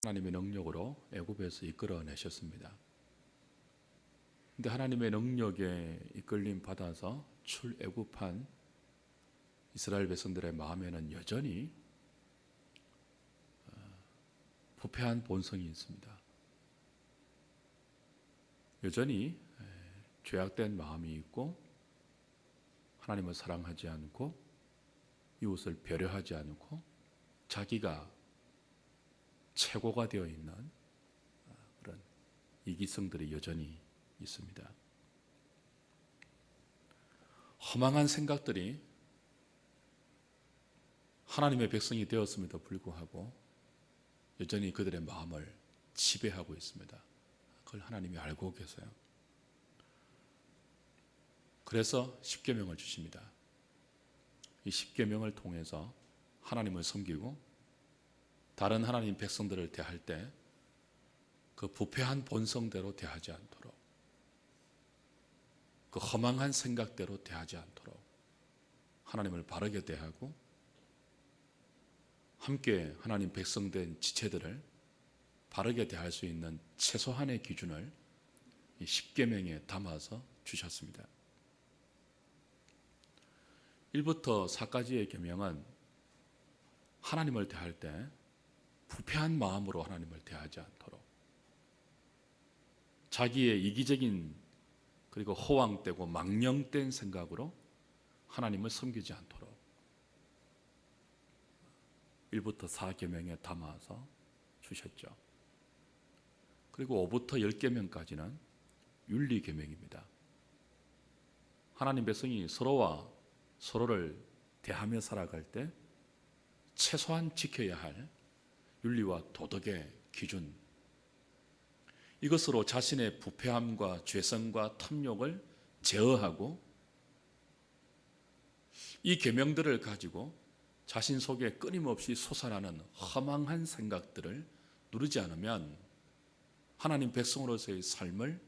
하나님의 능력으로 애굽에서 이끌어내셨습니다. 근데 하나님의 능력에 이끌림 받아서 출애굽한 이스라엘 백성들의 마음에는 여전히 부패한 본성이 있습니다. 여전히 죄악된 마음이 있고 하나님을 사랑하지 않고 이웃을 배려하지 않고 자기가 최고가 되어 있는 그런 이기성들이 여전히 있습니다. 허망한 생각들이 하나님의 백성이 되었음에도 불구하고 여전히 그들의 마음을 지배하고 있습니다. 그걸 하나님이 알고 계세요. 그래서 십계명을 주십니다. 이 십계명을 통해서 하나님을 섬기고 다른 하나님 백성들을 대할 때 그 부패한 본성대로 대하지 않도록, 그 허망한 생각대로 대하지 않도록 하나님을 바르게 대하고 함께 하나님 백성된 지체들을 바르게 대할 수 있는 최소한의 기준을 이 십계명에 담아서 주셨습니다. 1부터 4까지의 계명은 하나님을 대할 때 부패한 마음으로 하나님을 대하지 않도록, 자기의 이기적인 그리고 허황되고 망령된 생각으로 하나님을 섬기지 않도록 1부터 4계명에 담아서 주셨죠. 그리고 5부터 10계명까지는 윤리계명입니다. 하나님 백성이 서로와 서로를 대하며 살아갈 때 최소한 지켜야 할 윤리와 도덕의 기준, 이것으로 자신의 부패함과 죄성과 탐욕을 제어하고 이 계명들을 가지고 자신 속에 끊임없이 솟아나는 허망한 생각들을 누르지 않으면 하나님 백성으로서의 삶을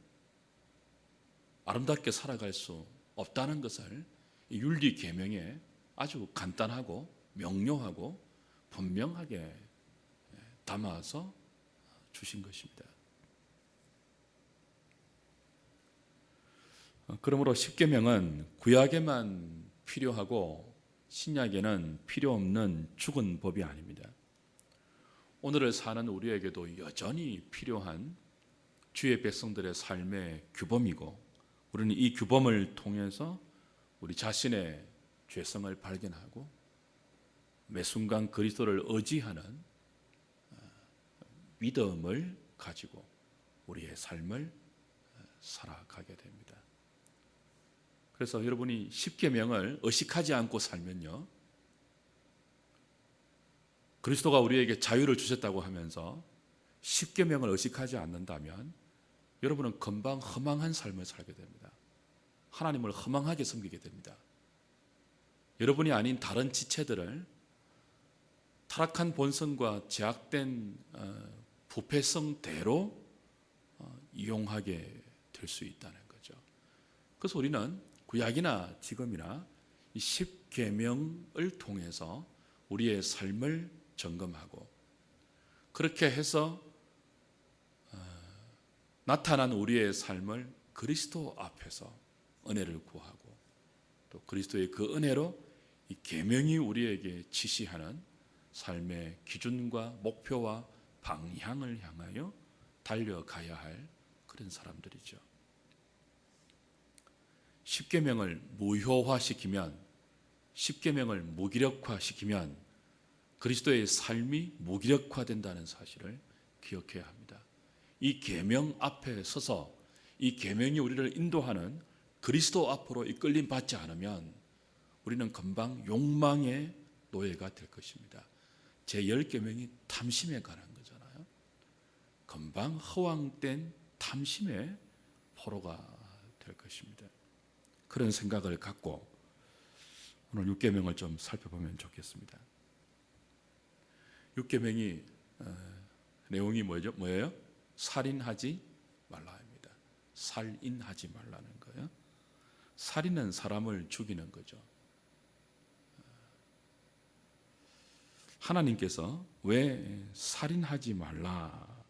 아름답게 살아갈 수 없다는 것을 이 윤리 계명에 아주 간단하고 명료하고 분명하게 담아서 주신 것입니다. 그러므로 십계명은 구약에만 필요하고 신약에는 필요 없는 죽은 법이 아닙니다. 오늘을 사는 우리에게도 여전히 필요한 주의 백성들의 삶의 규범이고, 우리는 이 규범을 통해서 우리 자신의 죄성을 발견하고 매 순간 그리스도를 의지하는 믿음을 가지고 우리의 삶을 살아가게 됩니다. 그래서 여러분이 십계명을 의식하지 않고 살면요, 그리스도가 우리에게 자유를 주셨다고 하면서 십계명을 의식하지 않는다면 여러분은 금방 허망한 삶을 살게 됩니다. 하나님을 허망하게 섬기게 됩니다. 여러분이 아닌 다른 지체들을 타락한 본성과 제약된 부패성대로 이용하게 될 수 있다는 거죠. 그래서 우리는 구약이나 지금이나 이 십계명을 통해서 우리의 삶을 점검하고, 그렇게 해서 나타난 우리의 삶을 그리스도 앞에서 은혜를 구하고, 또 그리스도의 그 은혜로 이 계명이 우리에게 지시하는 삶의 기준과 목표와 방향을 향하여 달려가야 할 그런 사람들이죠. 십계명을 무효화시키면, 십계명을 무기력화시키면 그리스도의 삶이 무기력화된다는 사실을 기억해야 합니다. 이 계명 앞에 서서 이 계명이 우리를 인도하는 그리스도 앞으로 이끌림 받지 않으면 우리는 금방 욕망의 노예가 될 것입니다. 제10계명이 탐심에 관한 거잖아요. 금방 허황된 탐심의 포로가 될 것입니다. 그런 생각을 갖고 오늘 6계명을 좀 살펴보면 좋겠습니다. 6계명이 내용이 뭐예요? 살인하지 말라 합니다. 살인하지 말라는 거예요. 살인은 사람을 죽이는 거죠. 하나님께서 왜 살인하지 말라,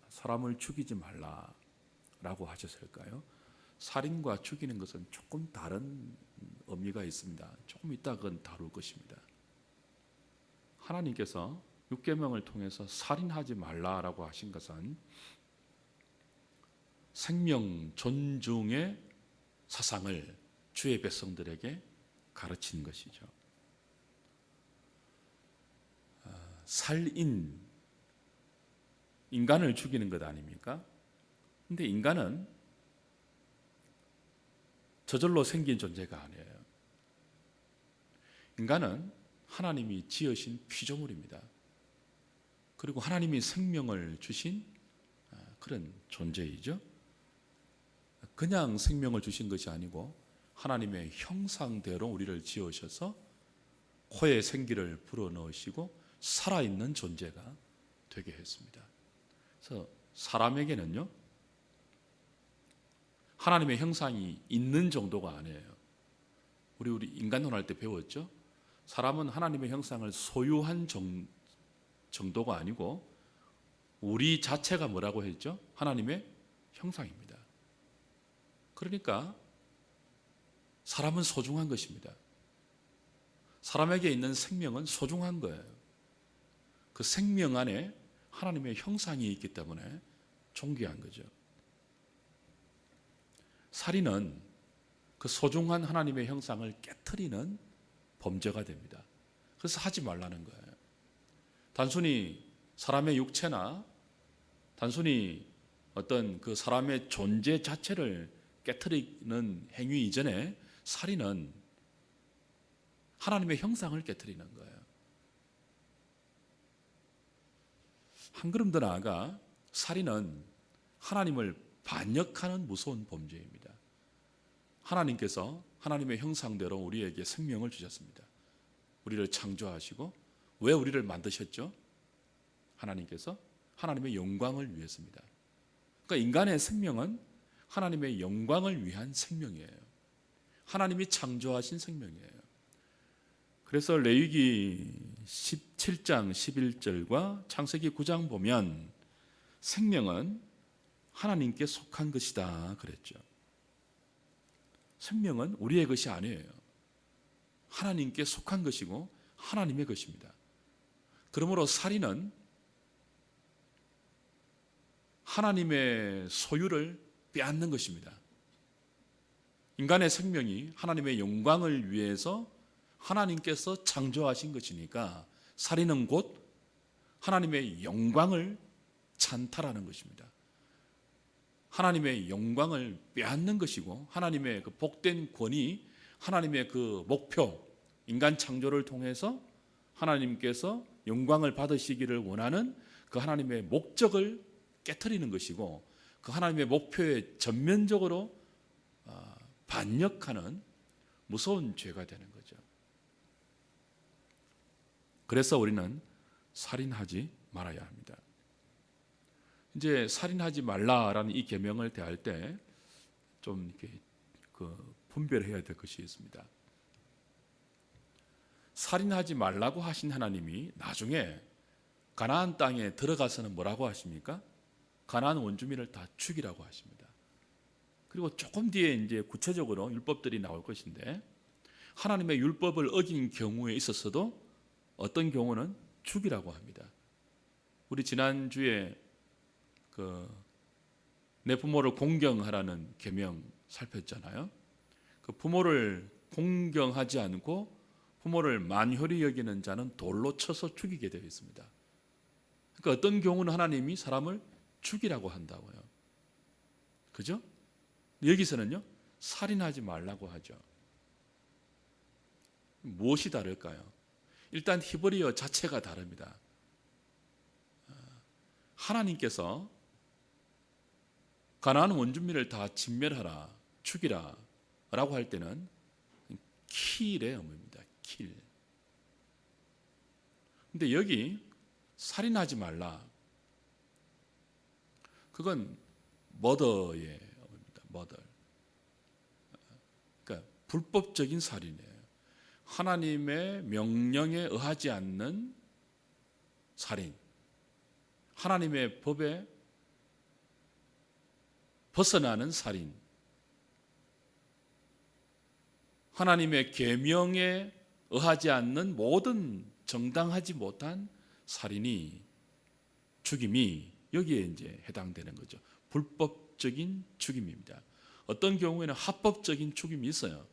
사람을 죽이지 말라라고 하셨을까요? 살인과 죽이는 것은 조금 다른 의미가 있습니다. 조금 이따 그건 다룰 것입니다. 하나님께서 육계명을 통해서 살인하지 말라라고 하신 것은 생명 존중의 사상을 주의 백성들에게 가르친 것이죠. 살인, 인간을 죽이는 것 아닙니까? 근데 인간은 저절로 생긴 존재가 아니에요. 인간은 하나님이 지으신 피조물입니다. 그리고 하나님이 생명을 주신 그런 존재이죠. 그냥 생명을 주신 것이 아니고 하나님의 형상대로 우리를 지으셔서 코에 생기를 불어넣으시고 살아있는 존재가 되게 했습니다. 그래서 사람에게는요, 하나님의 형상이 있는 정도가 아니에요. 우리 인간론 할 때 배웠죠? 사람은 하나님의 형상을 소유한 정도가 아니고 우리 자체가 뭐라고 했죠? 하나님의 형상입니다. 그러니까 사람은 소중한 것입니다. 사람에게 있는 생명은 소중한 거예요. 그 생명 안에 하나님의 형상이 있기 때문에 존귀한 거죠. 살인은 그 소중한 하나님의 형상을 깨트리는 범죄가 됩니다. 그래서 하지 말라는 거예요. 단순히 사람의 육체나 단순히 어떤 그 사람의 존재 자체를 깨트리는 행위 이전에 살인은 하나님의 형상을 깨트리는 거예요. 한 걸음 더 나아가 살인은 하나님을 반역하는 무서운 범죄입니다. 하나님께서 하나님의 형상대로 우리에게 생명을 주셨습니다. 우리를 창조하시고 왜 우리를 만드셨죠? 하나님께서 하나님의 영광을 위해서입니다. 그러니까 인간의 생명은 하나님의 영광을 위한 생명이에요. 하나님이 창조하신 생명이에요. 그래서 레위기 17장 11절과 창세기 9장 보면 생명은 하나님께 속한 것이다 그랬죠. 생명은 우리의 것이 아니에요. 하나님께 속한 것이고 하나님의 것입니다. 그러므로 살인은 하나님의 소유를 빼앗는 것입니다. 인간의 생명이 하나님의 영광을 위해서 하나님께서 창조하신 것이니까 살인은 곧 하나님의 영광을 찬탈하는 것입니다. 하나님의 영광을 빼앗는 것이고 하나님의 그 복된 권위, 하나님의 그 목표, 인간 창조를 통해서 하나님께서 영광을 받으시기를 원하는 그 하나님의 목적을 깨트리는 것이고 그 하나님의 목표에 전면적으로 반역하는 무서운 죄가 되는 거죠. 그래서 우리는 살인하지 말아야 합니다. 이제 살인하지 말라라는 이 계명을 대할 때 좀 이렇게 분별해야 될 것이 있습니다. 살인하지 말라고 하신 하나님이 나중에 가나안 땅에 들어가서는 뭐라고 하십니까? 가나안 원주민을 다 죽이라고 하십니다. 그리고 조금 뒤에 이제 구체적으로 율법들이 나올 것인데 하나님의 율법을 어긴 경우에 있어서도 어떤 경우는 죽이라고 합니다. 우리 지난주에 내 부모를 공경하라는 계명 살폈잖아요. 그 부모를 공경하지 않고 부모를 만홀히 여기는 자는 돌로 쳐서 죽이게 되어 있습니다. 그러니까 어떤 경우는 하나님이 사람을 죽이라고 한다고요. 그죠? 여기서는요, 살인하지 말라고 하죠. 무엇이 다를까요? 일단 히브리어 자체가 다릅니다. 하나님께서 가나안 원주민을 다 진멸하라, 죽이라 라고 할 때는 킬의 의미입니다. 킬. 근데 여기 살인하지 말라, 그건 머더의 의미입니다. 머더. 그러니까 불법적인 살인이에요. 하나님의 명령에 의하지 않는 살인, 하나님의 법에 벗어나는 살인, 하나님의 계명에 의하지 않는 모든 정당하지 못한 살인이, 죽임이 여기에 이제 해당되는 거죠. 불법적인 죽임입니다. 어떤 경우에는 합법적인 죽임이 있어요.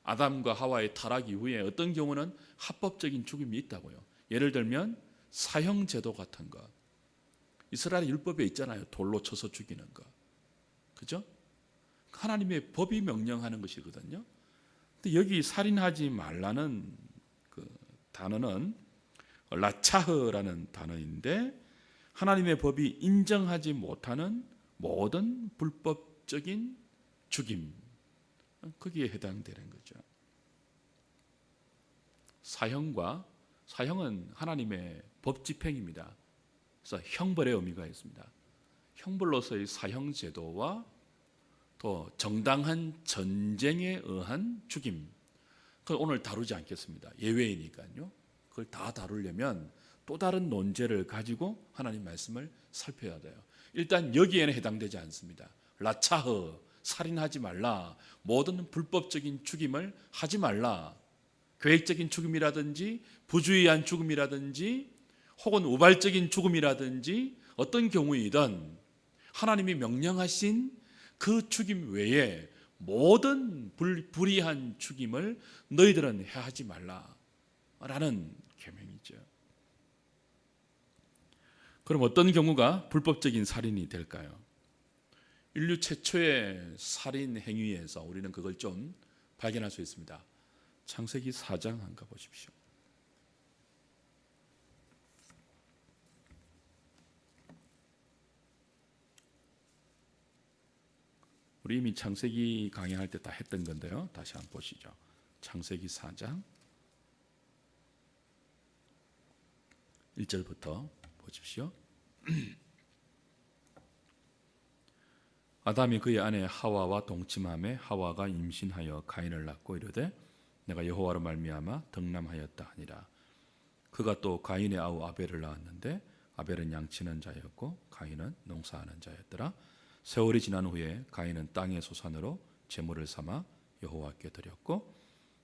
아담과 하와의 타락 이후에 어떤 경우는 합법적인 죽임이 있다고요. 예를 들면 사형제도 같은 거. 이스라엘 율법에 있잖아요. 돌로 쳐서 죽이는 거. 그죠? 하나님의 법이 명령하는 것이거든요. 근데 여기 살인하지 말라는 그 단어는 라차흐라는 단어인데, 하나님의 법이 인정하지 못하는 모든 불법적인 죽임, 거기에 해당되는 거죠. 사형은 하나님의 법 집행입니다. 그래서 형벌의 의미가 있습니다. 형벌로서의 사형 제도와 또 정당한 전쟁에 의한 죽임, 그걸 오늘 다루지 않겠습니다. 예외이니까요. 그걸 다 다루려면 또 다른 논제를 가지고 하나님 말씀을 살펴야 돼요. 일단 여기에는 해당되지 않습니다. 라차흐, 살인하지 말라, 모든 불법적인 죽임을 하지 말라, 계획적인 죽음이라든지 부주의한 죽음이라든지 혹은 우발적인 죽음이라든지 어떤 경우이든 하나님이 명령하신 그 죽임 외에 모든 불의한 죽임을 너희들은 해하지 말라라는 계명이죠. 그럼 어떤 경우가 불법적인 살인이 될까요? 인류 최초의 살인 행위에서 우리는 그걸 좀 발견할 수 있습니다. 창세기 4장 한번 보십시오. 우리 이미 창세기 강의할 때 다 했던 건데요. 다시 한번 보시죠. 창세기 4장 1절부터 보십시오. 아담이 그의 아내 하와와 동침하매 하와가 임신하여 가인을 낳고 이르되 내가 여호와로 말미암아 덕남하였다 하니라. 그가 또 가인의 아우 아벨을 낳았는데 아벨은 양치는 자였고 가인은 농사하는 자였더라. 세월이 지난 후에 가인은 땅의 소산으로 제물을 삼아 여호와께 드렸고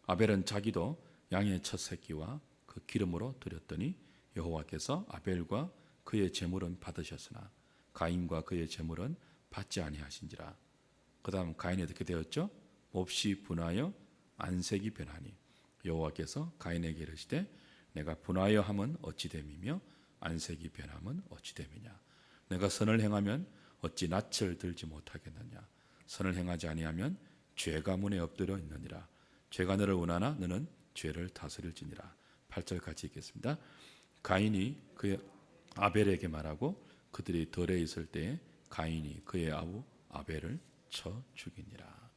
아벨은 자기도 양의 첫 새끼와 그 기름으로 드렸더니 여호와께서 아벨과 그의 제물은 받으셨으나 가인과 그의 제물은 받지 아니하신지라. 그 다음 가인이 어떻게 되었죠? 몹시 분하여 안색이 변하니 여호와께서 가인에게 이르시되 내가 분하여 함은 어찌 됨이며 안색이 변함은 어찌 됨이냐. 내가 선을 행하면 어찌 낯을 들지 못하겠느냐. 선을 행하지 아니하면 죄가 문에 엎드려 있느니라. 죄가 너를 원하나 너는 죄를 다스릴지니라. 8절 같이 읽겠습니다. 가인이 그의 아벨에게 말하고 그들이 들에 있을 때에 가인이 그의 아우 아벨을 쳐 죽이니라.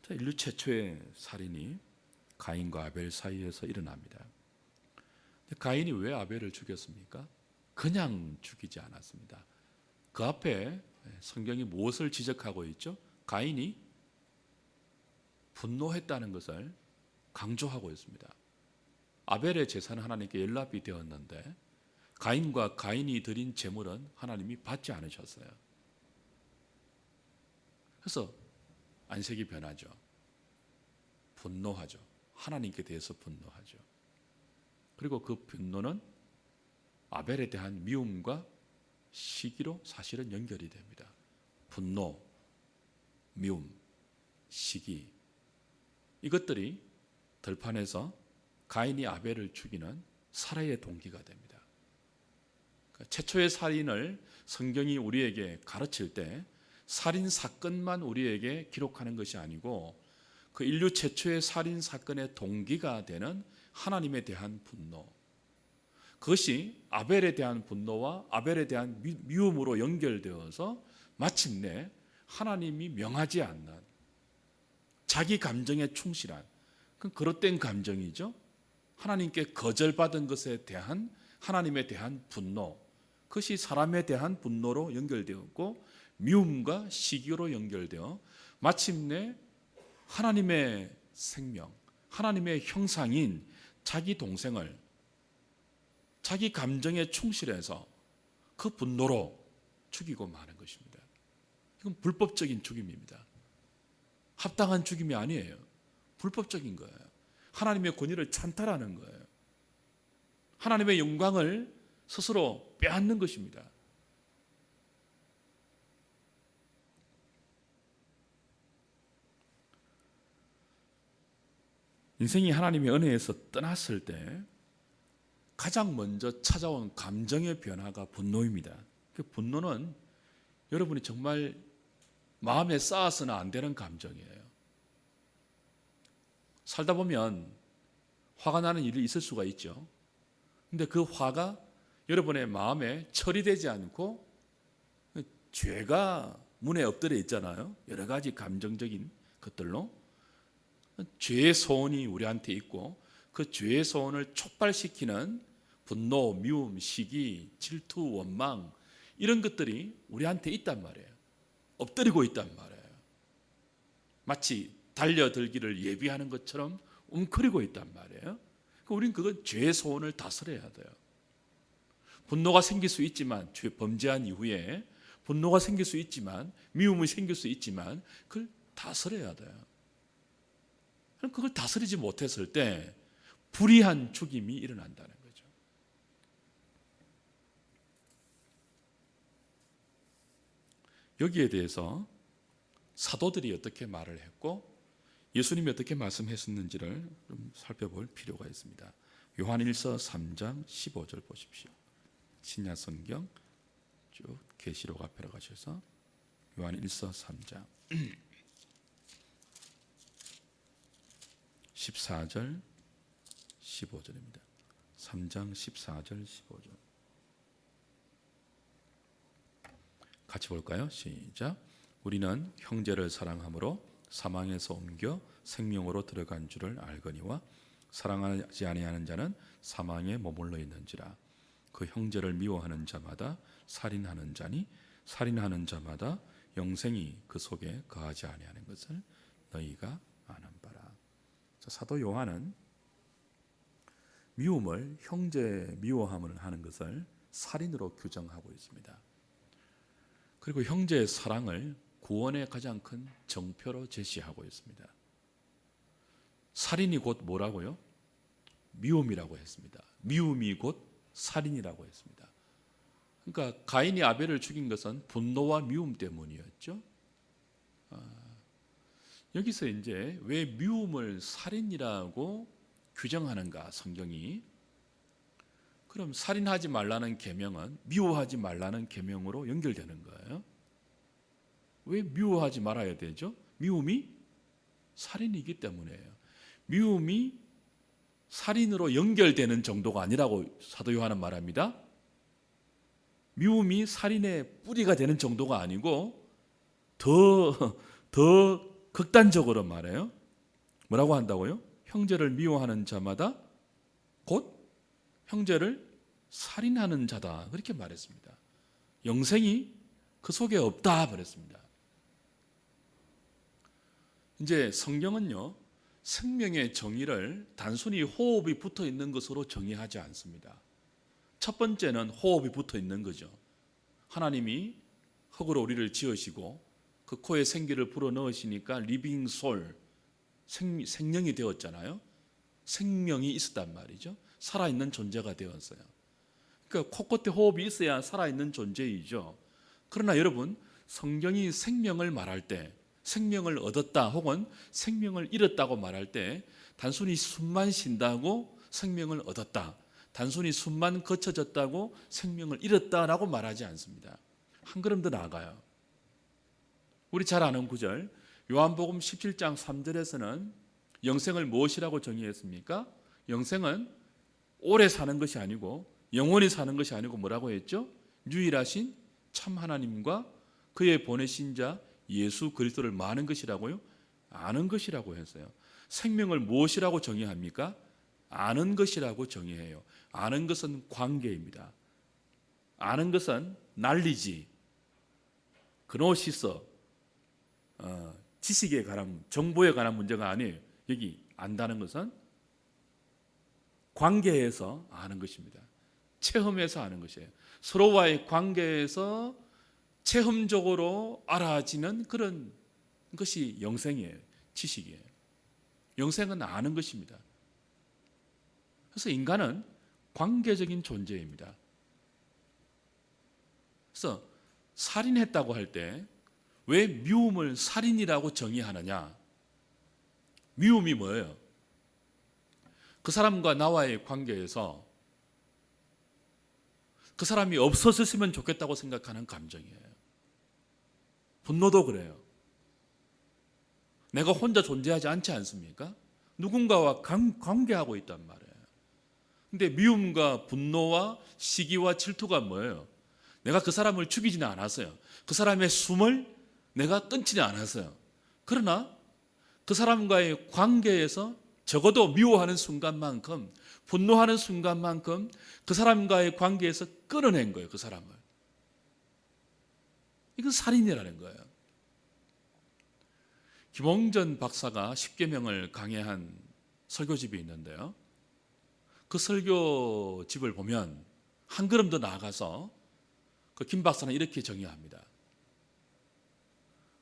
자, 인류 최초의 살인이 가인과 아벨 사이에서 일어납니다. 가인이 왜 아벨을 죽였습니까? 그냥 죽이지 않았습니다. 그 앞에 성경이 무엇을 지적하고 있죠? 가인이 분노했다는 것을 강조하고 있습니다. 아벨의 제사는 하나님께 연락이 되었는데 가인과 가인이 드린 제물은 하나님이 받지 않으셨어요. 그래서 안색이 변하죠. 분노하죠. 하나님께 대해서 분노하죠. 그리고 그 분노는 아벨에 대한 미움과 시기로 사실은 연결이 됩니다. 분노, 미움, 시기, 이것들이 들판에서 가인이 아벨을 죽이는 살해의 동기가 됩니다. 최초의 살인을 성경이 우리에게 가르칠 때 살인 사건만 우리에게 기록하는 것이 아니고 그 인류 최초의 살인 사건의 동기가 되는 하나님에 대한 분노, 그것이 아벨에 대한 분노와 아벨에 대한 미움으로 연결되어서 마침내 하나님이 명하지 않는 자기 감정에 충실한 그릇된 감정이죠. 하나님께 거절받은 것에 대한 하나님에 대한 분노, 그것이 사람에 대한 분노로 연결되었고 미움과 시기로 연결되어 마침내 하나님의 생명, 하나님의 형상인 자기 동생을 자기 감정에 충실해서 그 분노로 죽이고 마는 것입니다. 이건 불법적인 죽임입니다. 합당한 죽임이 아니에요. 불법적인 거예요. 하나님의 권위를 찬탈하는 거예요. 하나님의 영광을 스스로 빼앗는 것입니다. 인생이 하나님의 은혜에서 떠났을 때 가장 먼저 찾아온 감정의 변화가 분노입니다. 그 분노는 여러분이 정말 마음에 쌓아서는 안 되는 감정이에요. 살다 보면 화가 나는 일이 있을 수가 있죠. 근데 그 화가 여러분의 마음에 처리되지 않고 죄가 문에 엎드려 있잖아요. 여러 가지 감정적인 것들로 죄의 소원이 우리한테 있고 그 죄의 소원을 촉발시키는 분노, 미움, 시기, 질투, 원망 이런 것들이 우리한테 있단 말이에요. 엎드리고 있단 말이에요. 마치 달려들기를 예비하는 것처럼 웅크리고 있단 말이에요. 우리는 그건 죄의 소원을 다스려야 돼요. 분노가 생길 수 있지만 죄 범죄한 이후에 분노가 생길 수 있지만 미움이 생길 수 있지만 그걸 다스려야 돼요. 그걸 다스리지 못했을 때 불의한 죽임이 일어난다는 거죠. 여기에 대해서 사도들이 어떻게 말을 했고 예수님이 어떻게 말씀했었는지를 좀 살펴볼 필요가 있습니다. 요한일서 3장 15절 보십시오. 신약 성경 쭉 계시록 앞으로 가셔서 요한일서 3장 14절 15절입니다. 3장 14절 15절 같이 볼까요? 시작. 우리는 형제를 사랑함으로 사망에서 옮겨 생명으로 들어간 줄을 알거니와 사랑하지 아니하는 자는 사망에 머물러 있는지라. 그 형제를 미워하는 자마다 살인하는 자니 살인하는 자마다 영생이 그 속에 거하지 아니하는 것을 너희가 아는 바라. 사도 요한은 미움을 형제 미워함을 하는 것을 살인으로 규정하고 있습니다. 그리고 형제의 사랑을 구원의 가장 큰 정표로 제시하고 있습니다. 살인이 곧 뭐라고요? 미움이라고 했습니다. 미움이 곧 살인이라고 했습니다. 그러니까 가인이 아벨을 죽인 것은 분노와 미움 때문이었죠. 여기서 이제 왜 미움을 살인이라고 규정하는가 성경이? 그럼 살인하지 말라는 계명은 미워하지 말라는 계명으로 연결되는 거예요. 왜 미워하지 말아야 되죠? 미움이 살인이기 때문이에요. 미움이 살인으로 연결되는 정도가 아니라고 사도 요한은 말합니다. 미움이 살인의 뿌리가 되는 정도가 아니고 더 극단적으로 말해요. 뭐라고 한다고요? 형제를 미워하는 자마다 곧 형제를 살인하는 자다. 그렇게 말했습니다. 영생이 그 속에 없다 그랬습니다. 이제 성경은요, 생명의 정의를 단순히 호흡이 붙어 있는 것으로 정의하지 않습니다. 첫 번째는 호흡이 붙어 있는 거죠. 하나님이 흙으로 우리를 지으시고 그 코에 생기를 불어넣으시니까 리빙 솔, 생명이 되었잖아요. 생명이 있었단 말이죠. 살아있는 존재가 되었어요. 그러니까 코끝에 호흡이 있어야 살아있는 존재이죠. 그러나 여러분, 성경이 생명을 말할 때 생명을 얻었다 혹은 생명을 잃었다고 말할 때 단순히 숨만 쉰다고 생명을 얻었다, 단순히 숨만 거쳐졌다고 생명을 잃었다라고 말하지 않습니다. 한 걸음 더 나아가요. 우리 잘 아는 구절 요한복음 17장 3절에서는 영생을 무엇이라고 정의했습니까? 영생은 오래 사는 것이 아니고 영원히 사는 것이 아니고 뭐라고 했죠? 유일하신 참 하나님과 그의 보내신 자 예수 그리스도를 아는 것이라고요? 아는 것이라고 했어요. 생명을 무엇이라고 정의합니까? 아는 것이라고 정의해요. 아는 것은 관계입니다. 아는 것은 난리지, 그노시서, 지식에 관한, 정보에 관한 문제가 아니에요. 여기 안다는 것은 관계에서 아는 것입니다. 체험에서 아는 것이에요. 서로와의 관계에서 체험적으로 알아지는 그런 것이 영생이에요. 지식이에요. 영생은 아는 것입니다. 그래서 인간은 관계적인 존재입니다. 그래서 살인했다고 할 때 왜 미움을 살인이라고 정의하느냐? 미움이 뭐예요? 그 사람과 나와의 관계에서 그 사람이 없어졌으면 좋겠다고 생각하는 감정이에요. 분노도 그래요. 내가 혼자 존재하지 않지 않습니까? 누군가와 관계하고 있단 말이에요. 근데 미움과 분노와 시기와 질투가 뭐예요? 내가 그 사람을 죽이지는 않았어요. 그 사람의 숨을 내가 끊지는 않았어요. 그러나 그 사람과의 관계에서 적어도 미워하는 순간만큼, 분노하는 순간만큼 그 사람과의 관계에서 끊어낸 거예요. 그 사람을. 이건 살인이라는 거예요. 김홍전 박사가 십계명을 강해한 설교집이 있는데요. 그 설교집을 보면 한 걸음 더 나아가서 그 김 박사는 이렇게 정의합니다.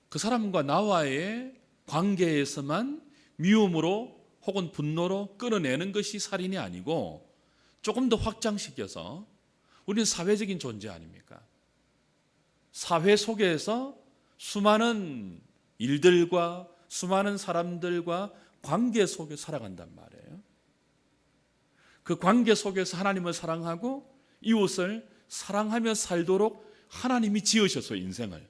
그 사람과 나와의 관계에서만 미움으로 혹은 분노로 끊어내는 것이 살인이 아니고 조금 더 확장시켜서 우리는 사회적인 존재 아닙니까? 사회 속에서 수많은 일들과 수많은 사람들과 관계 속에 살아간단 말이에요. 그 관계 속에서 하나님을 사랑하고 이웃을 사랑하며 살도록 하나님이 지으셨어요. 인생을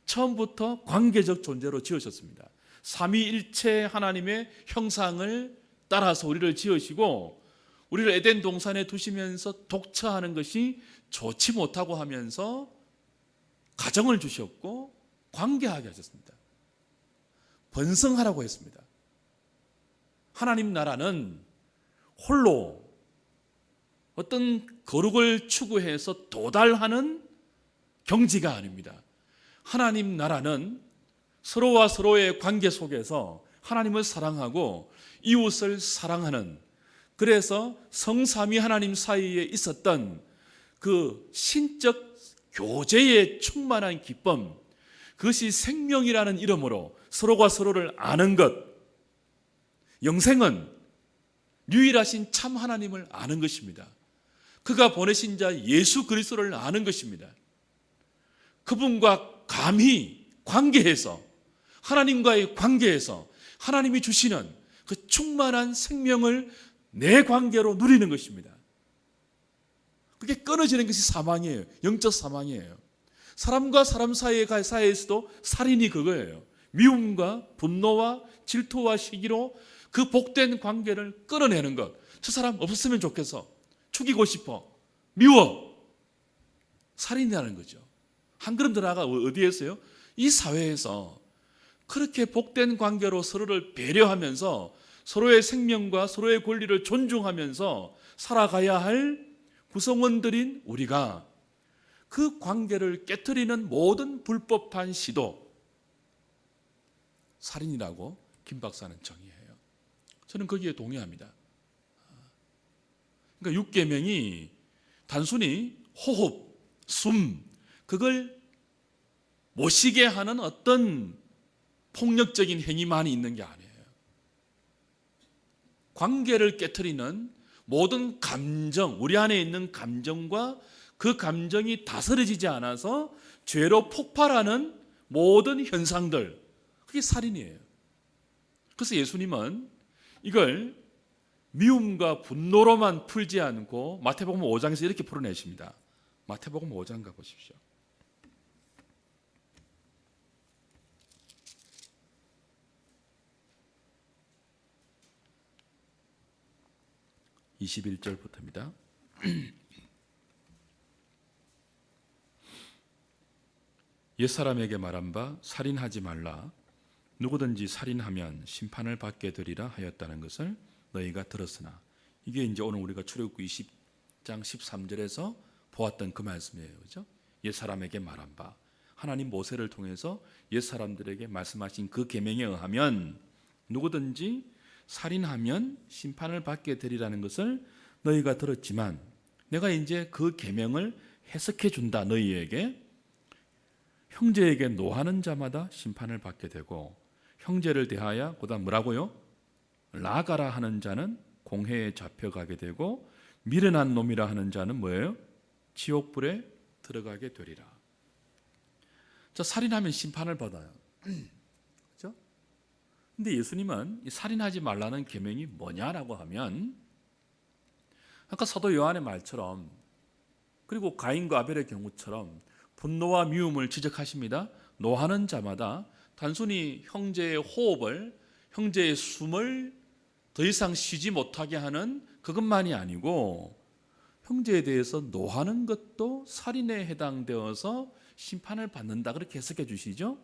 처음부터 관계적 존재로 지으셨습니다. 삼위일체 하나님의 형상을 따라서 우리를 지으시고 우리를 에덴 동산에 두시면서 독처하는 것이 좋지 못하고 하면서 가정을 주셨고 관계하게 하셨습니다. 번성하라고 했습니다. 하나님 나라는 홀로 어떤 거룩을 추구해서 도달하는 경지가 아닙니다. 하나님 나라는 서로와 서로의 관계 속에서 하나님을 사랑하고 이웃을 사랑하는, 그래서 성삼위 하나님 사이에 있었던 그 신적 교제의 충만한 기쁨, 그것이 생명이라는 이름으로 서로가 서로를 아는 것, 영생은 유일하신 참 하나님을 아는 것입니다. 그가 보내신 자 예수 그리스도를 아는 것입니다. 그분과 감히 관계에서, 하나님과의 관계에서 하나님이 주시는 그 충만한 생명을 내 관계로 누리는 것입니다. 그게 끊어지는 것이 사망이에요. 영적 사망이에요. 사람과 사람 사이에서도 살인이 그거예요. 미움과 분노와 질투와 시기로 그 복된 관계를 끊어내는 것. 저 사람 없었으면 좋겠어. 죽이고 싶어. 미워. 살인이라는 거죠. 한 걸음 더 나아가 어디에서요? 이 사회에서 그렇게 복된 관계로 서로를 배려하면서 서로의 생명과 서로의 권리를 존중하면서 살아가야 할 구성원들인 우리가 그 관계를 깨트리는 모든 불법한 시도, 살인이라고 김 박사는 정의해요. 저는 거기에 동의합니다. 그러니까 육계명이 단순히 호흡, 숨, 그걸 모시게 하는 어떤 폭력적인 행위만이 있는 게 아니에요. 관계를 깨트리는 모든 감정, 우리 안에 있는 감정과 그 감정이 다스려지지 않아서 죄로 폭발하는 모든 현상들, 그게 살인이에요. 그래서 예수님은 이걸 미움과 분노로만 풀지 않고 마태복음 5장에서 이렇게 풀어내십니다. 마태복음 5장 가보십시오. 21절부터입니다. 옛사람에게 말한 바 살인하지 말라. 누구든지 살인하면 심판을 받게 되리라 하였다는 것을 너희가 들었으나, 이게 이제 오늘 우리가 출애굽기 20장 13절에서 보았던 그 말씀이에요. 그렇죠? 옛사람에게 말한 바, 하나님 모세를 통해서 옛사람들에게 말씀하신 그 계명에 의하면 누구든지 살인하면 심판을 받게 되리라는 것을 너희가 들었지만 내가 이제 그 계명을 해석해 준다. 너희에게 형제에게 노하는 자마다 심판을 받게 되고 형제를 대하여 그다음 뭐라고요? 라가라 하는 자는 공회에 잡혀가게 되고 미련한 놈이라 하는 자는 뭐예요? 지옥불에 들어가게 되리라. 자, 살인하면 심판을 받아요. 그렇죠? 근데 예수님은 이 살인하지 말라는 계명이 뭐냐라고 하면 아까 사도 요한의 말처럼 그리고 가인과 아벨의 경우처럼 분노와 미움을 지적하십니다. 노하는 자마다 단순히 형제의 호흡을 형제의 숨을 더 이상 쉬지 못하게 하는 그것만이 아니고 형제에 대해서 노하는 것도 살인에 해당되어서 심판을 받는다 그렇게 해석해 주시죠.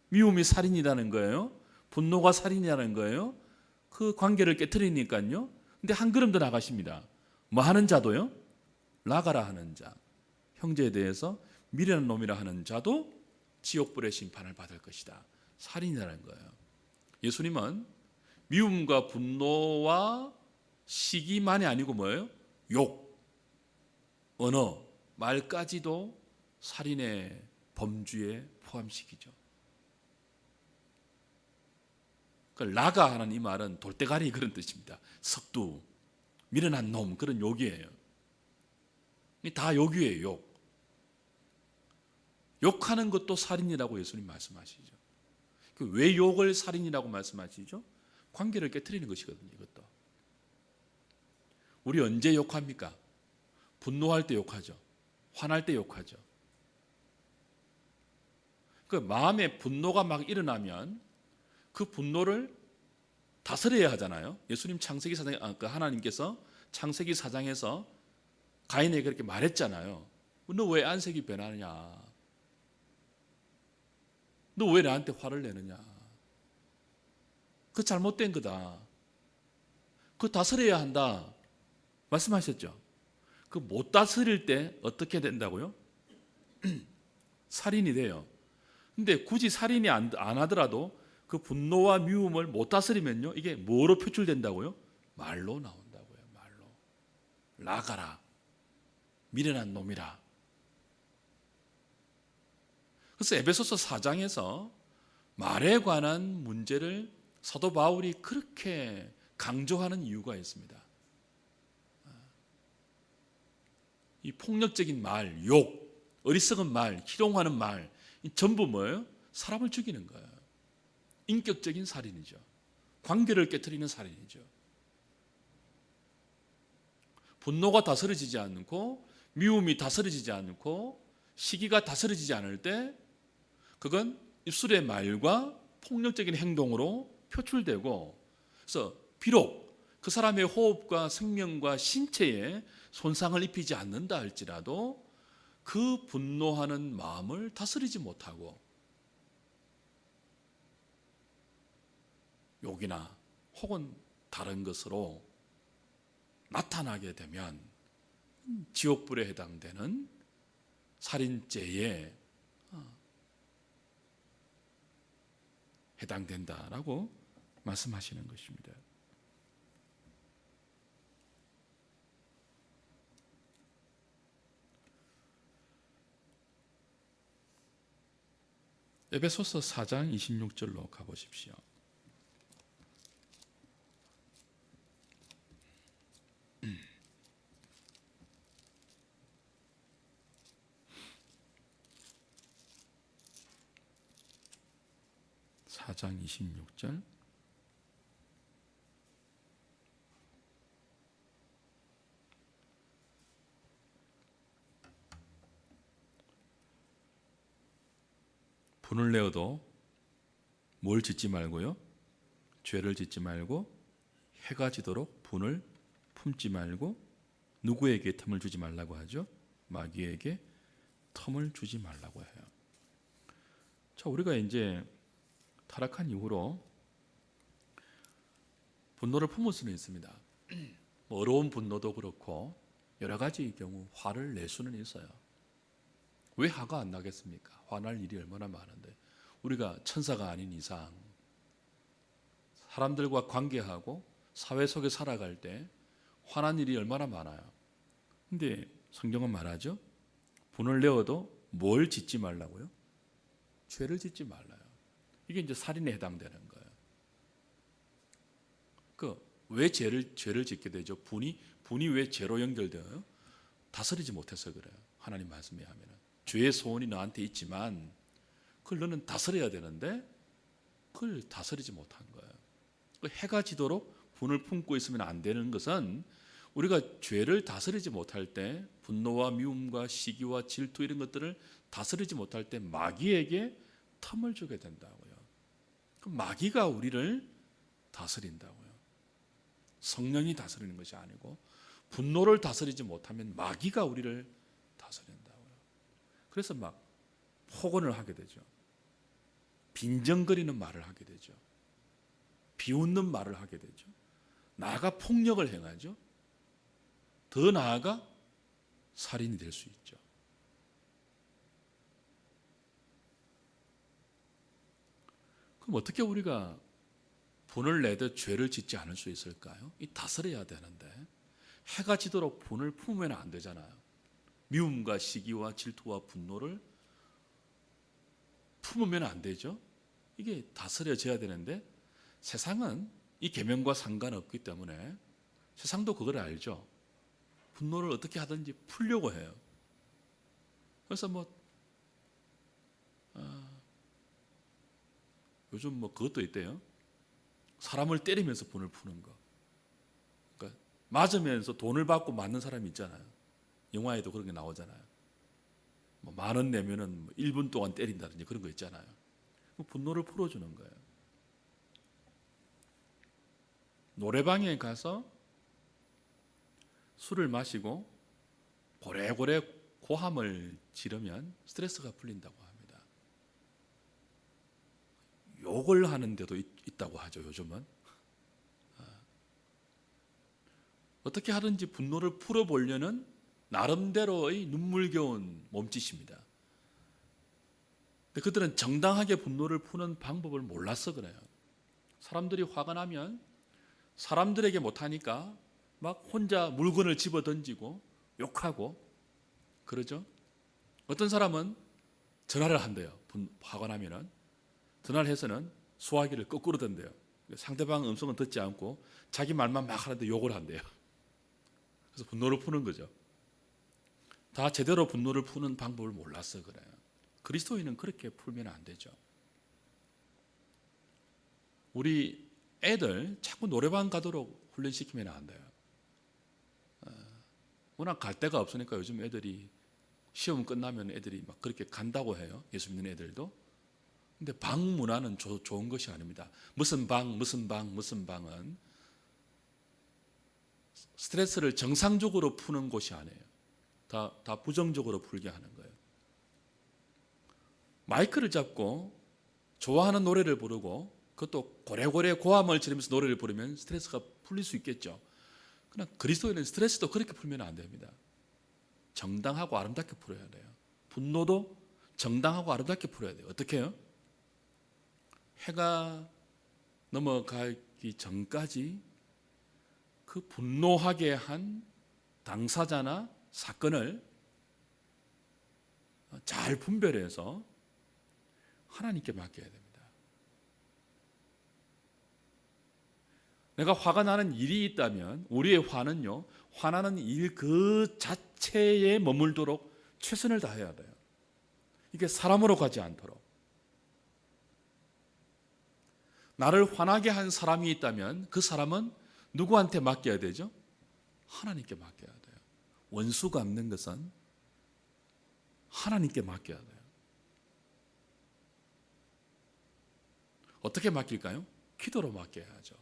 미움이 살인이라는 거예요. 분노가 살인이라는 거예요. 그 관계를 깨트리니까요. 근데 한 걸음 더 나가십니다. 뭐 하는 자도요? 라가라 하는 자, 형제에 대해서 미련한 놈이라 하는 자도 지옥불의 심판을 받을 것이다. 살인이라는 거예요. 예수님은 미움과 분노와 시기만이 아니고 뭐예요? 욕, 언어, 말까지도 살인의 범주에 포함시키죠. 라가 하는 이 말은 돌대가리 그런 뜻입니다. 석두, 미련한 놈 그런 욕이에요. 다 욕이에요. 욕. 욕하는 것도 살인이라고 예수님 말씀하시죠. 왜 욕을 살인이라고 말씀하시죠? 관계를 깨트리는 것이거든요. 이것도. 우리 언제 욕합니까? 분노할 때 욕하죠. 화날 때 욕하죠. 그 마음에 분노가 막 일어나면 그 분노를 다스려야 하잖아요. 예수님 창세기 4장, 하나님께서 창세기 4장에서 가인에게 그렇게 말했잖아요. 너 왜 안색이 변하느냐? 너 왜 나한테 화를 내느냐? 그 잘못된 거다. 그 다스려야 한다. 말씀하셨죠. 그 못 다스릴 때 어떻게 된다고요? 살인이 돼요. 근데 굳이 살인이 안 하더라도 그 분노와 미움을 못 다스리면요. 이게 뭐로 표출된다고요? 말로 나온다고요. 말로. 라가라. 미련한 놈이라. 그래서 에베소서 4장에서 말에 관한 문제를 사도 바울이 그렇게 강조하는 이유가 있습니다. 이 폭력적인 말, 욕, 어리석은 말, 희롱하는 말, 전부 뭐예요? 사람을 죽이는 거예요. 인격적인 살인이죠. 관계를 깨트리는 살인이죠. 분노가 다스려지지 않고 미움이 다스려지지 않고 시기가 다스려지지 않을 때 그건 입술의 말과 폭력적인 행동으로 표출되고 그래서 비록 그 사람의 호흡과 생명과 신체에 손상을 입히지 않는다 할지라도 그 분노하는 마음을 다스리지 못하고 욕이나 혹은 다른 것으로 나타나게 되면 지옥불에 해당되는 살인죄에 해당된다라고 말씀하시는 것입니다. 에베소서 4장 26절로 가보십시오. (4장 26절) 분을 내어도 뭘 짓지 말고요. 죄를 짓지 말고 해가 지도록 분을 품지 말고 누구에게 틈을 주지 말라고 하죠. 마귀에게 틈을 주지 말라고 해요. 자, 우리가 이제 타락한 이후로 분노를 품을 수는 있습니다. 어려운 분노도 그렇고 여러 가지 경우 화를 낼 수는 있어요. 왜 화가 안 나겠습니까? 화날 일이 얼마나 많은데 우리가 천사가 아닌 이상 사람들과 관계하고 사회 속에 살아갈 때 화난 일이 얼마나 많아요. 근데 성경은 말하죠. 분을 내어도 뭘 짓지 말라고요? 죄를 짓지 말라요. 이게 이제 살인에 해당되는 거예요. 왜 죄를 짓게 되죠? 분이 왜 죄로 연결되어요? 다스리지 못해서 그래요. 하나님 말씀에 하면은 죄의 소원이 너한테 있지만 그걸 너는 다스려야 되는데 그걸 다스리지 못한 거예요. 해가 지도록 분을 품고 있으면 안 되는 것은 우리가 죄를 다스리지 못할 때 분노와 미움과 시기와 질투 이런 것들을 다스리지 못할 때 마귀에게 틈을 주게 된다고요. 그럼 마귀가 우리를 다스린다고요. 성령이 다스리는 것이 아니고 분노를 다스리지 못하면 마귀가 우리를 다스린다고요. 그래서 막 폭언을 하게 되죠. 빈정거리는 말을 하게 되죠. 비웃는 말을 하게 되죠. 나아가 폭력을 행하죠. 더 나아가 살인이 될 수 있죠. 그럼 어떻게 우리가 분을 내듯 죄를 짓지 않을 수 있을까요? 이 다스려야 되는데 해가 지도록 분을 품으면 안 되잖아요. 미움과 시기와 질투와 분노를 품으면 안 되죠. 이게 다스려져야 되는데 세상은 이 계명과 상관없기 때문에 세상도 그걸 알죠. 분노를 어떻게 하든지 풀려고 해요. 그래서 요즘 그것도 있대요. 사람을 때리면서 분을 푸는 거. 그러니까 맞으면서 돈을 받고 맞는 사람이 있잖아요. 영화에도 그런 게 나오잖아요. 10,000원 내면은 1분 동안 때린다든지 그런 거 있잖아요. 분노를 풀어주는 거예요. 노래방에 가서 술을 마시고 고래고래 고함을 지르면 스트레스가 풀린다고 합니다. 욕을 하는 데도 있다고 하죠, 요즘은. 어떻게 하든지 분노를 풀어보려는 나름대로의 눈물겨운 몸짓입니다. 근데 그들은 정당하게 분노를 푸는 방법을 몰라서 그래요. 사람들이 화가 나면 사람들에게 못하니까 막 혼자 물건을 집어 던지고 욕하고 그러죠. 어떤 사람은 전화를 한대요. 화가 나면은 전화를 해서는 수화기를 거꾸로 던대요. 상대방 음성은 듣지 않고 자기 말만 막 하는데 욕을 한대요. 그래서 분노를 푸는 거죠. 다 제대로 분노를 푸는 방법을 몰라서 그래요. 그리스도인은 그렇게 풀면 안 되죠. 우리 애들 자꾸 노래방 가도록 훈련시키면 안 돼요. 워낙 갈 데가 없으니까 요즘 애들이 시험 끝나면 애들이 막 그렇게 간다고 해요. 예수 믿는 애들도. 근데 방 문화는 좋은 것이 아닙니다. 무슨 방은 스트레스를 정상적으로 푸는 곳이 아니에요. 다 부정적으로 풀게 하는 거예요. 마이크를 잡고 좋아하는 노래를 부르고 그것도 고래고래 고함을 지르면서 노래를 부르면 스트레스가 풀릴 수 있겠죠. 그러나 그리스도인은 스트레스도 그렇게 풀면 안 됩니다. 정당하고 아름답게 풀어야 돼요. 분노도 정당하고 아름답게 풀어야 돼요. 어떻게 해요? 해가 넘어가기 전까지 그 분노하게 한 당사자나 사건을 잘 분별해서 하나님께 맡겨야 됩니다. 내가 화가 나는 일이 있다면 우리의 화는요, 화나는 일 그 자체에 머물도록 최선을 다해야 돼요. 이게 사람으로 가지 않도록. 나를 화나게 한 사람이 있다면 그 사람은 누구한테 맡겨야 되죠? 하나님께 맡겨야 돼요. 원수 갚는 것은 하나님께 맡겨야 돼요. 어떻게 맡길까요? 기도로 맡겨야죠.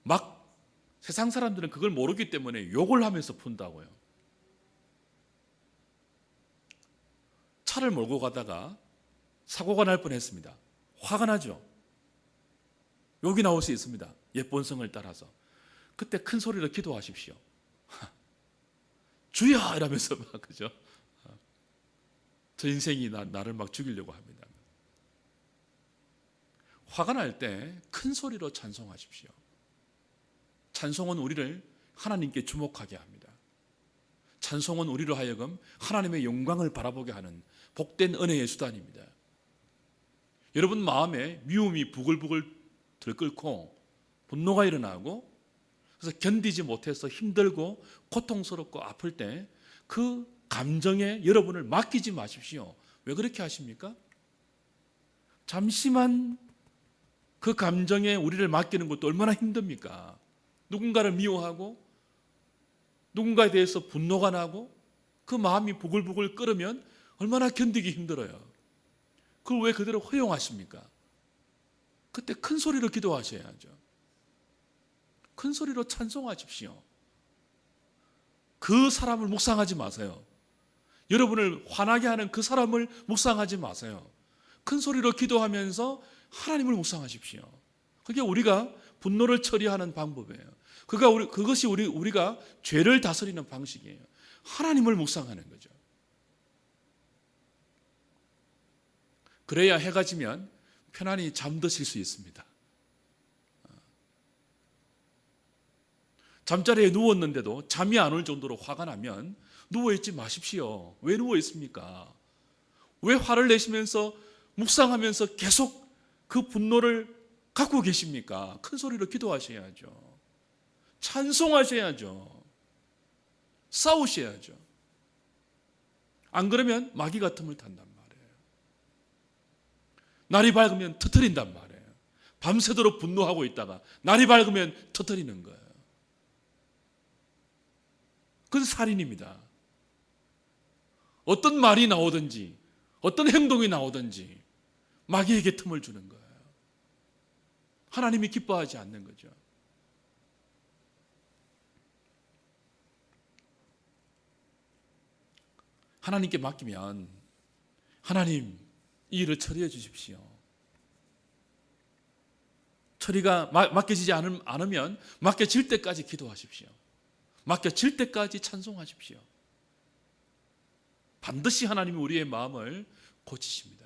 막 세상 사람들은 그걸 모르기 때문에 욕을 하면서 푼다고요. 차를 몰고 가다가 사고가 날 뻔했습니다. 화가 나죠. 욕이 나올 수 있습니다. 옛본성을 따라서. 그때 큰 소리로 기도하십시오. 주여! 이러면서 막 그죠? 저 인생이 나를 막 죽이려고 합니다. 화가 날 때 큰 소리로 찬송하십시오. 찬송은 우리를 하나님께 주목하게 합니다. 찬송은 우리로 하여금 하나님의 영광을 바라보게 하는 복된 은혜의 수단입니다. 여러분 마음에 미움이 부글부글 들끓고 분노가 일어나고 그래서 견디지 못해서 힘들고 고통스럽고 아플 때 그 감정에 여러분을 맡기지 마십시오. 왜 그렇게 하십니까? 잠시만 그 감정에 우리를 맡기는 것도 얼마나 힘듭니까? 누군가를 미워하고 누군가에 대해서 분노가 나고 그 마음이 부글부글 끓으면 얼마나 견디기 힘들어요. 그걸 왜 그대로 허용하십니까? 그때 큰 소리로 기도하셔야죠. 큰 소리로 찬송하십시오. 그 사람을 묵상하지 마세요. 여러분을 화나게 하는 그 사람을 묵상하지 마세요. 큰 소리로 기도하면서 하나님을 묵상하십시오. 그게 우리가 분노를 처리하는 방법이에요. 그것이 우리가 죄를 다스리는 방식이에요. 하나님을 묵상하는 거죠. 그래야 해가 지면 편안히 잠드실 수 있습니다. 잠자리에 누웠는데도 잠이 안 올 정도로 화가 나면 누워있지 마십시오. 왜 누워있습니까? 왜 화를 내시면서 묵상하면서 계속 그 분노를 갖고 계십니까? 큰 소리로 기도하셔야죠. 찬송하셔야죠. 싸우셔야죠. 안 그러면 마귀가 틈을 탄단 말이에요. 날이 밝으면 터뜨린단 말이에요. 밤새도록 분노하고 있다가 날이 밝으면 터뜨리는 거예요. 그건 살인입니다. 어떤 말이 나오든지 어떤 행동이 나오든지 마귀에게 틈을 주는 거예요. 하나님이 기뻐하지 않는 거죠. 하나님께 맡기면 하나님 이 일을 처리해 주십시오. 처리가 맡겨지지 않으면 맡겨질 때까지 기도하십시오. 맡겨질 때까지 찬송하십시오. 반드시 하나님이 우리의 마음을 고치십니다.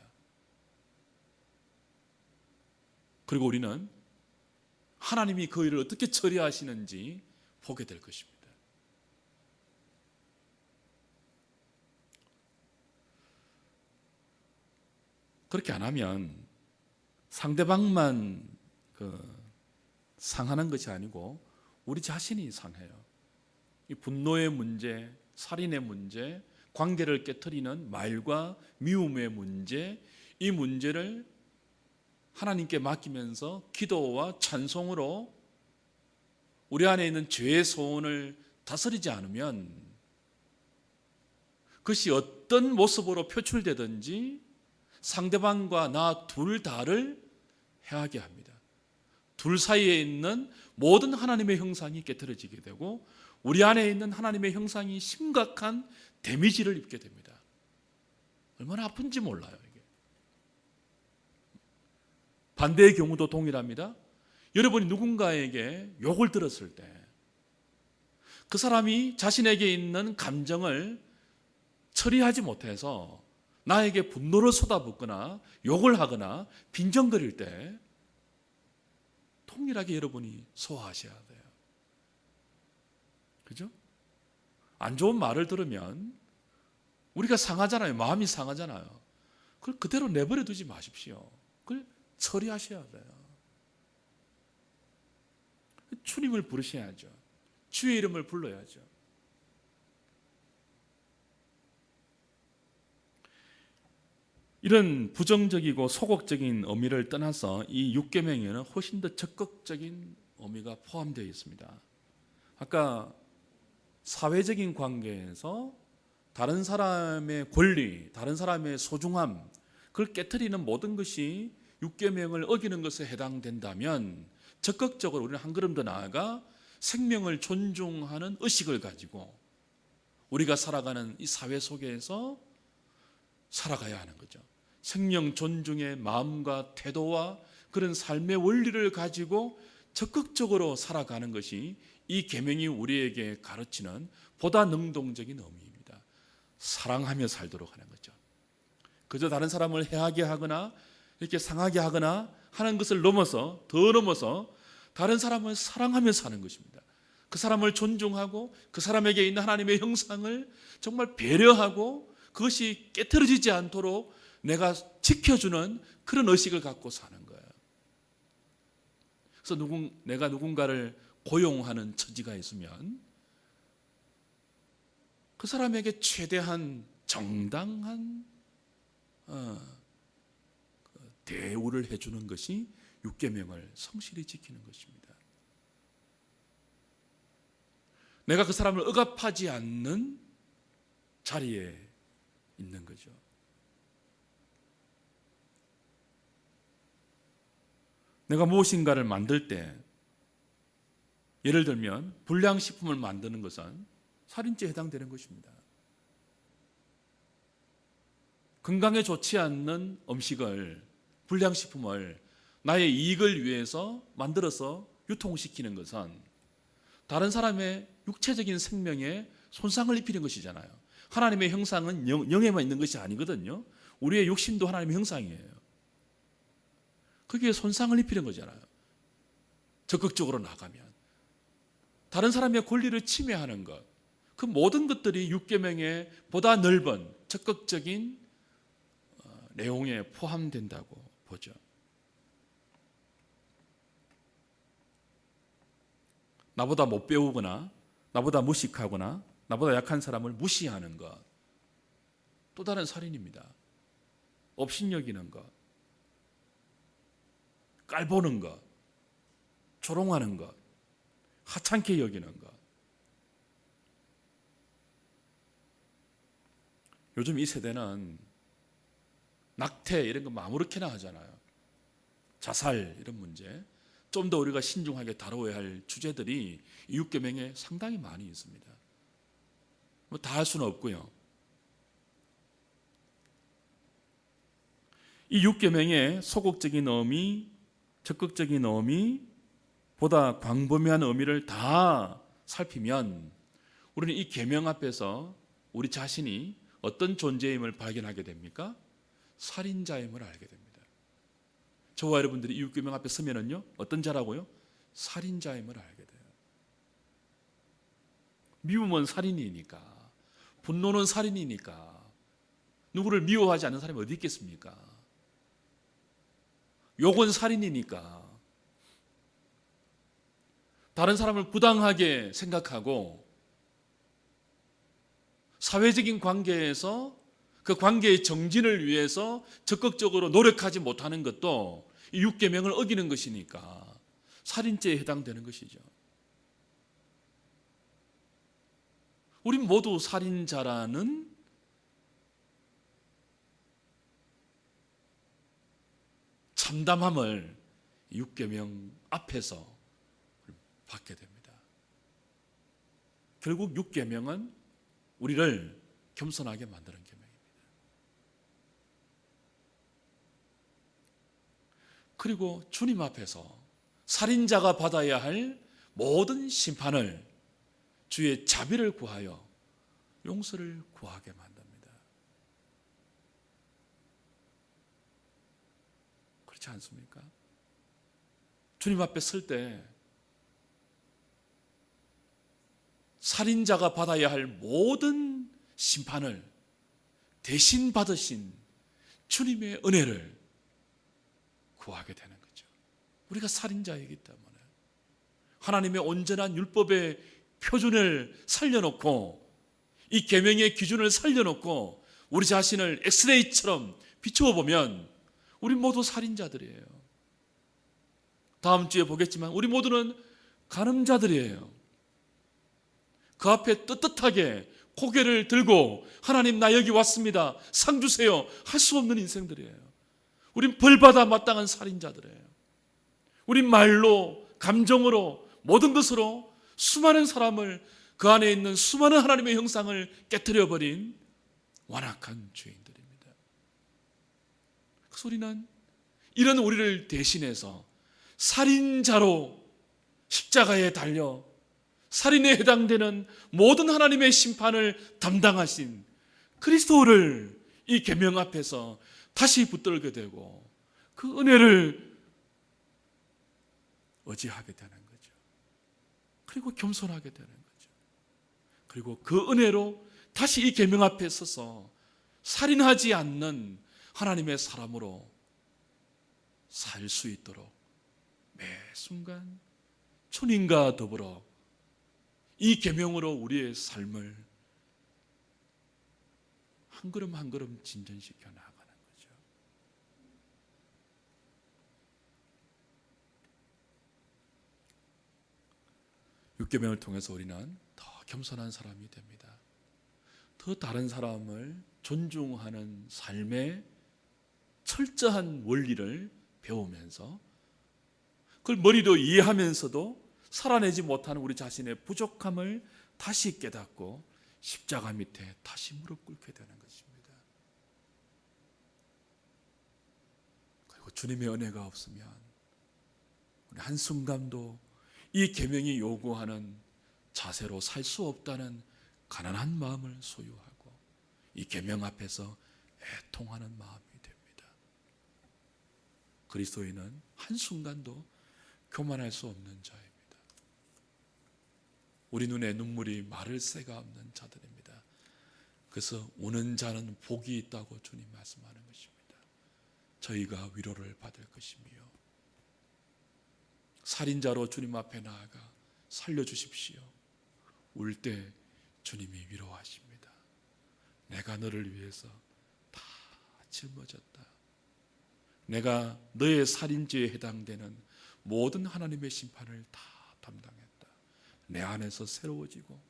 그리고 우리는 하나님이 그 일을 어떻게 처리하시는지 보게 될 것입니다. 그렇게 안 하면 상대방만 상하는 것이 아니고 우리 자신이 상해요. 이 분노의 문제, 살인의 문제, 관계를 깨트리는 말과 미움의 문제, 이 문제를 하나님께 맡기면서 기도와 찬송으로 우리 안에 있는 죄의 소원을 다스리지 않으면 그것이 어떤 모습으로 표출되든지 상대방과 나 둘 다를 해하게 합니다. 둘 사이에 있는 모든 하나님의 형상이 깨트려지게 되고 우리 안에 있는 하나님의 형상이 심각한 데미지를 입게 됩니다. 얼마나 아픈지 몰라요. 이게. 반대의 경우도 동일합니다. 여러분이 누군가에게 욕을 들었을 때 그 사람이 자신에게 있는 감정을 처리하지 못해서 나에게 분노를 쏟아붓거나 욕을 하거나 빈정거릴 때 동일하게 여러분이 소화하셔야 돼요. 그죠? 안 좋은 말을 들으면 우리가 상하잖아요. 마음이 상하잖아요. 그걸 그대로 내버려 두지 마십시오. 그걸 처리하셔야 돼요. 주님을 부르셔야죠. 주의 이름을 불러야죠. 이런 부정적이고 소극적인 의미를 떠나서 이 6계명에는 훨씬 더 적극적인 의미가 포함되어 있습니다. 아까 사회적인 관계에서 다른 사람의 권리, 다른 사람의 소중함, 그걸 깨트리는 모든 것이 6계명을 어기는 것에 해당된다면 적극적으로 우리는 한 걸음 더 나아가 생명을 존중하는 의식을 가지고 우리가 살아가는 이 사회 속에서 살아가야 하는 거죠. 생명 존중의 마음과 태도와 그런 삶의 원리를 가지고 적극적으로 살아가는 것이 이 계명이 우리에게 가르치는 보다 능동적인 의미입니다. 사랑하며 살도록 하는 거죠. 그저 다른 사람을 해하게 하거나 이렇게 상하게 하거나 하는 것을 넘어서 더 넘어서 다른 사람을 사랑하며 사는 것입니다. 그 사람을 존중하고 그 사람에게 있는 하나님의 형상을 정말 배려하고 그것이 깨트려지지 않도록 내가 지켜주는 그런 의식을 갖고 사는 거예요. 그래서 내가 누군가를 고용하는 처지가 있으면 그 사람에게 최대한 정당한 대우를 해주는 것이 육계명을 성실히 지키는 것입니다. 내가 그 사람을 억압하지 않는 자리에 있는 거죠. 내가 무엇인가를 만들 때, 예를 들면 불량식품을 만드는 것은 살인죄에 해당되는 것입니다. 건강에 좋지 않는 음식을, 불량식품을 나의 이익을 위해서 만들어서 유통시키는 것은 다른 사람의 육체적인 생명에 손상을 입히는 것이잖아요. 하나님의 형상은 영에만 있는 것이 아니거든요. 우리의 육신도 하나님의 형상이에요. 거기에 손상을 입히는 거잖아요. 적극적으로 나가면 다른 사람의 권리를 침해하는 것, 그 모든 것들이 육계명의 보다 넓은 적극적인 내용에 포함된다고 보죠. 나보다 못 배우거나 나보다 무식하거나 나보다 약한 사람을 무시하는 것, 또 다른 살인입니다. 업신여기는 것, 깔보는 것, 조롱하는 것, 하찮게 여기는 것. 요즘 이 세대는 낙태 이런 거 아무렇게나 하잖아요. 자살 이런 문제, 좀 더 우리가 신중하게 다뤄야 할 주제들이 이 육계명에 상당히 많이 있습니다. 뭐 다 할 수는 없고요. 이 육계명의 소극적인 의미, 적극적인 의미, 보다 광범위한 의미를 다 살피면 우리는 이 계명 앞에서 우리 자신이 어떤 존재임을 발견하게 됩니까? 살인자임을 알게 됩니다. 저와 여러분들이 이 육계명 앞에 서면은요, 어떤 자라고요? 살인자임을 알게 돼요. 미움은 살인이니까, 분노는 살인이니까, 누구를 미워하지 않는 사람이 어디 있겠습니까? 욕은 살인이니까, 다른 사람을 부당하게 생각하고 사회적인 관계에서 그 관계의 정진을 위해서 적극적으로 노력하지 못하는 것도 이 육계명을 어기는 것이니까 살인죄에 해당되는 것이죠. 우린 모두 살인자라는 참담함을 육계명 앞에서 받게 됩니다. 결국 육계명은 우리를 겸손하게 만드는 계명입니다. 그리고 주님 앞에서 살인자가 받아야 할 모든 심판을 주의 자비를 구하여 용서를 구하게 만듭니다. 그렇지 않습니까? 주님 앞에 설 때 살인자가 받아야 할 모든 심판을 대신 받으신 주님의 은혜를 구하게 되는 거죠. 우리가 살인자이기 때문에 하나님의 온전한 율법의 표준을 살려놓고 이 계명의 기준을 살려놓고 우리 자신을 엑스레이처럼 비추어 보면 우리 모두 살인자들이에요. 다음 주에 보겠지만 우리 모두는 간음자들이에요. 그 앞에 떳떳하게 고개를 들고 하나님 나 여기 왔습니다, 상 주세요 할 수 없는 인생들이에요. 우린 벌받아 마땅한 살인자들이에요. 우린 말로, 감정으로, 모든 것으로 수많은 사람을, 그 안에 있는 수많은 하나님의 형상을 깨트려버린 완악한 죄인들입니다. 그래서 우리는 이런 우리를 대신해서 살인자로 십자가에 달려 살인에 해당되는 모든 하나님의 심판을 담당하신 그리스도를 이 계명 앞에서 다시 붙들게 되고 그 은혜를 의지하게 되는 거죠. 그리고 겸손하게 되는 거죠. 그리고 그 은혜로 다시 이 계명 앞에 서서 살인하지 않는 하나님의 사람으로 살 수 있도록 매 순간 주님과 더불어 이 계명으로 우리의 삶을 한 걸음 한 걸음 진전시켜 나가는 거죠. 육계명을 통해서 우리는 더 겸손한 사람이 됩니다. 더 다른 사람을 존중하는 삶의 철저한 원리를 배우면서 그걸 머리로 이해하면서도 살아내지 못하는 우리 자신의 부족함을 다시 깨닫고 십자가 밑에 다시 무릎 꿇게 되는 것입니다. 그리고 주님의 은혜가 없으면 우리 한순간도 이 계명이 요구하는 자세로 살 수 없다는 가난한 마음을 소유하고 이 계명 앞에서 애통하는 마음이 됩니다. 그리스도인은 한순간도 교만할 수 없는 자입니다. 우리 눈에 눈물이 마를 새가 없는 자들입니다. 그래서 우는 자는 복이 있다고 주님 말씀하는 것입니다. 저희가 위로를 받을 것이며 살인자로 주님 앞에 나아가 살려주십시오. 울 때 주님이 위로하십니다. 내가 너를 위해서 다 짊어졌다. 내가 너의 살인죄에 해당되는 모든 하나님의 심판을 다 담당했다. 내 안에서 새로워지고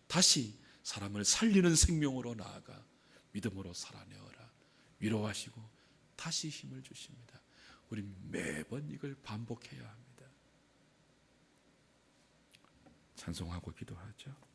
다시 사람을 살리는 생명으로 나아가 믿음으로 살아내어라. 위로하시고 다시 힘을 주십니다. 우리 매번 이걸 반복해야 합니다. 찬송하고 기도하죠.